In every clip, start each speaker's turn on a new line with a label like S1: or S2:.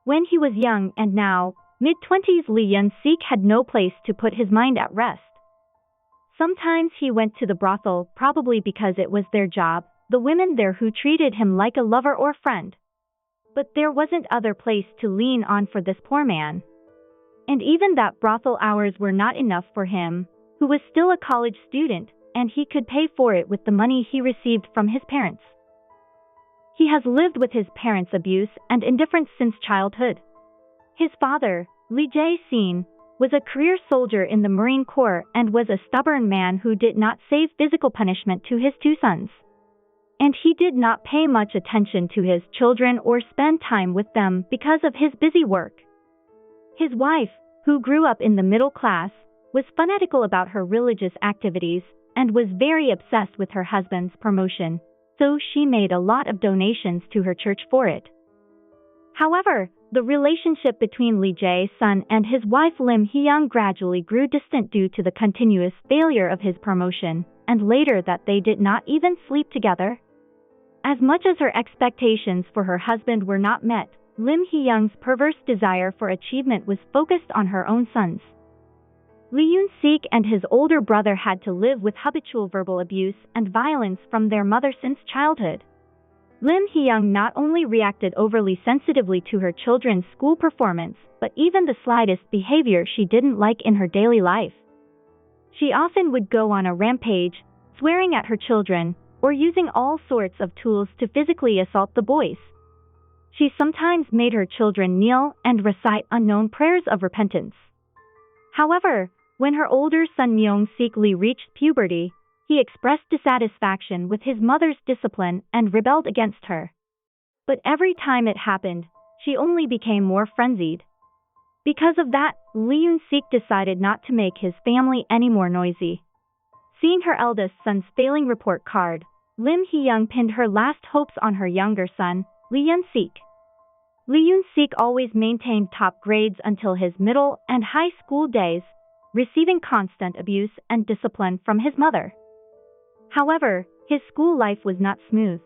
S1: when he was young and now, mid-20s, Lee Yun-sik had no place to put his mind at rest. Sometimes he went to the brothel, probably because it was their job, the women there who treated him like a lover or friend. But there wasn't other place to lean on for this poor man. And even that brothel hours were not enough for him, who was still a college student, and he could pay for it with the money he received from his parents. He has lived with his parents' abuse and indifference since childhood. His father, Lee Jae-sin, was a career soldier in the Marine Corps and was a stubborn man who did not save physical punishment to his two sons. And he did not pay much attention to his children or spend time with them because of his busy work. His wife, who grew up in the middle class, was fanatical about her religious activities and was very obsessed with her husband's promotion, so she made a lot of donations to her church for it. However, the relationship between Lee Jae-sun and his wife Lim Hee-young gradually grew distant due to the continuous failure of his promotion, and later that they did not even sleep together. As much as her expectations for her husband were not met, Lim Hee-young's perverse desire for achievement was focused on her own sons. Lee Yun-sik and his older brother had to live with habitual verbal abuse and violence from their mother since childhood. Lim Hee-young not only reacted overly sensitively to her children's school performance, but even the slightest behavior she didn't like in her daily life. She often would go on a rampage, swearing at her children, or using all sorts of tools to physically assault the boys. She sometimes made her children kneel and recite unknown prayers of repentance. However, when her older son Myung-sik Lee reached puberty, he expressed dissatisfaction with his mother's discipline and rebelled against her. But every time it happened, she only became more frenzied. Because of that, Lee Yun-sik decided not to make his family any more noisy. Seeing her eldest son's failing report card, Lim Hee-young pinned her last hopes on her younger son, Lee Yun-sik. Lee Yun-sik always maintained top grades until his middle and high school days, receiving constant abuse and discipline from his mother. However, his school life was not smooth.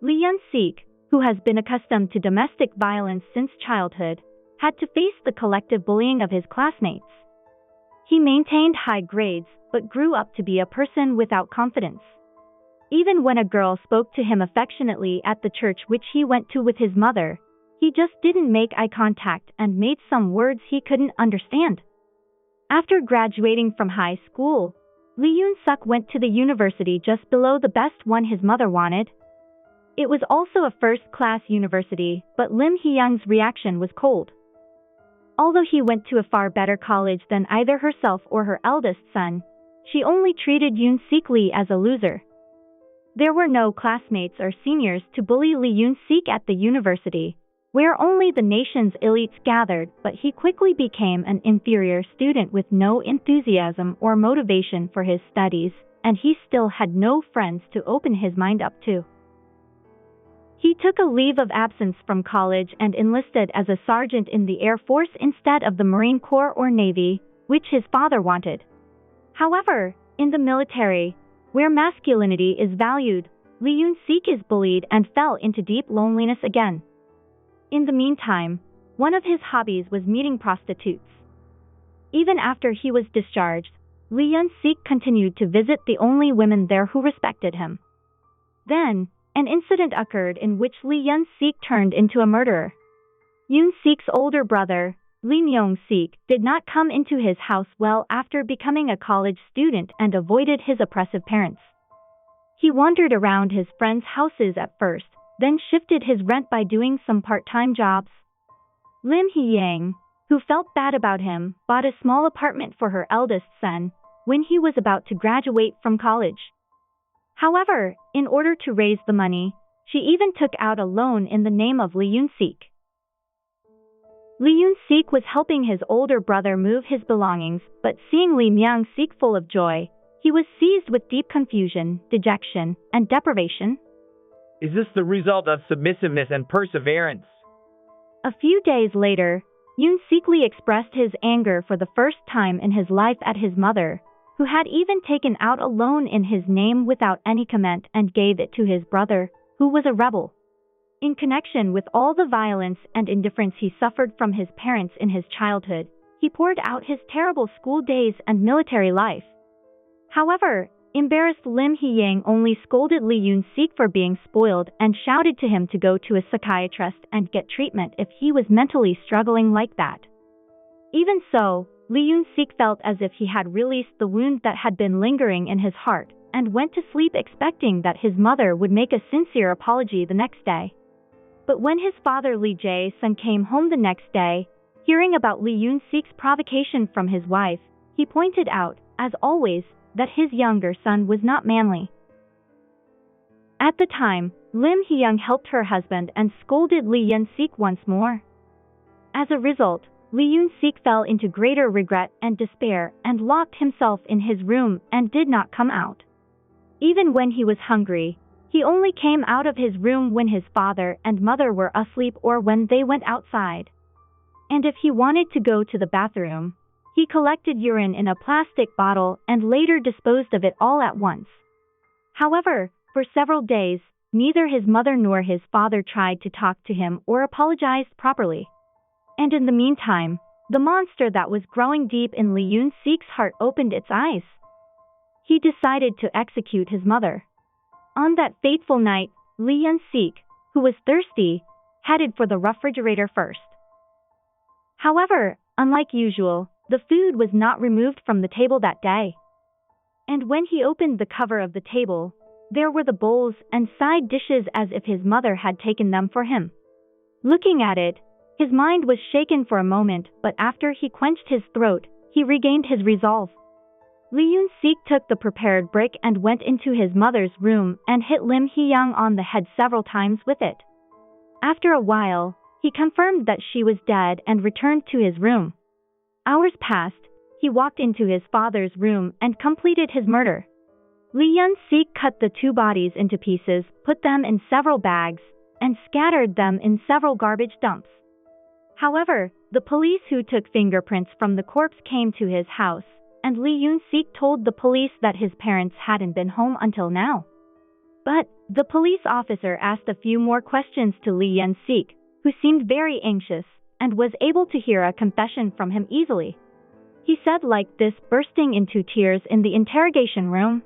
S1: Lee Yun-sik, who has been accustomed to domestic violence since childhood, had to face the collective bullying of his classmates. He maintained high grades, but grew up to be a person without confidence. Even when a girl spoke to him affectionately at the church which he went to with his mother, he just didn't make eye contact and made some words he couldn't understand. After graduating from high school, Lee Yun-suk went to the university just below the best one his mother wanted. It was also a first-class university, but Lim Hee-young's reaction was cold. Although he went to a far better college than either herself or her eldest son, she only treated Yun-sik Lee as a loser. There were no classmates or seniors to bully Lee Yun-sik at the university, where only the nation's elites gathered, but he quickly became an inferior student with no enthusiasm or motivation for his studies, and he still had no friends to open his mind up to. He took a leave of absence from college and enlisted as a sergeant in the Air Force instead of the Marine Corps or Navy, which his father wanted. However, in the military, where masculinity is valued, Lee Yun-sik is bullied and fell into deep loneliness again. In the meantime, one of his hobbies was meeting prostitutes. Even after he was discharged, Lee Yun-sik continued to visit the only women there who respected him. Then, an incident occurred in which Lee Yun-sik turned into a murderer. Yun-sik's older brother, Lee Myung-sik, did not come into his house well after becoming a college student and avoided his oppressive parents. He wandered around his friends' houses at first, then shifted his rent by doing some part-time jobs. Lim Hee-young, who felt bad about him, bought a small apartment for her eldest son when he was about to graduate from college. However, in order to raise the money, she even took out a loan in the name of Lee Yun-sik. Lee Yun-sik was helping his older brother move his belongings, but seeing Lee Myung-sik full of joy, he was seized with deep confusion, dejection, and deprivation.
S2: Is this the result of submissiveness and perseverance?
S1: A few days later, Yun-sik Lee expressed his anger for the first time in his life at his mother, who had even taken out a loan in his name without any comment and gave it to his brother, who was a rebel. In connection with all the violence and indifference he suffered from his parents in his childhood, he poured out his terrible school days and military life. However, embarrassed Lim Hee-yang only scolded Lee Yoon-sik for being spoiled and shouted to him to go to a psychiatrist and get treatment if he was mentally struggling like that. Even so, Lee Yoon-sik felt as if he had released the wound that had been lingering in his heart and went to sleep expecting that his mother would make a sincere apology the next day. But when his father Lee Jae-sung came home the next day, hearing about Lee Yoon-sik's provocation from his wife, he pointed out, as always, that his younger son was not manly. At the time, Lim Hee-young helped her husband and scolded Lee Yoon-sik once more. As a result, Lee Yoon-sik fell into greater regret and despair and locked himself in his room and did not come out. Even when he was hungry, he only came out of his room when his father and mother were asleep or when they went outside. And if he wanted to go to the bathroom, he collected urine in a plastic bottle and later disposed of it all at once. However, for several days, neither his mother nor his father tried to talk to him or apologized properly. And in the meantime, the monster that was growing deep in Lee Yoon-sik's heart opened its eyes. He decided to execute his mother. On that fateful night, Lee Yoon-sik, who was thirsty, headed for the refrigerator first. However, unlike usual, the food was not removed from the table that day. And when he opened the cover of the table, there were the bowls and side dishes as if his mother had taken them for him. Looking at it, his mind was shaken for a moment, but after he quenched his throat, he regained his resolve. Lee Yoon-sik took the prepared brick and went into his mother's room and hit Lim Hee-young on the head several times with it. After a while, he confirmed that she was dead and returned to his room. Hours passed, he walked into his father's room and completed his murder. Lee Yoon-sik cut the two bodies into pieces, put them in several bags, and scattered them in several garbage dumps. However, the police who took fingerprints from the corpse came to his house, and Lee Yoon-sik told the police that his parents hadn't been home until now. But the police officer asked a few more questions to Lee Yoon-sik, who seemed very anxious, and was able to hear a confession from him easily. He said like this, bursting into tears in the interrogation room.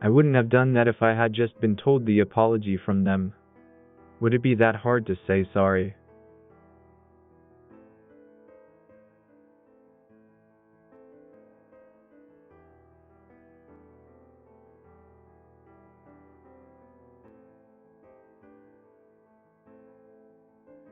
S2: I wouldn't have done that if I had just been told the apology from them. Would it be that hard to say sorry?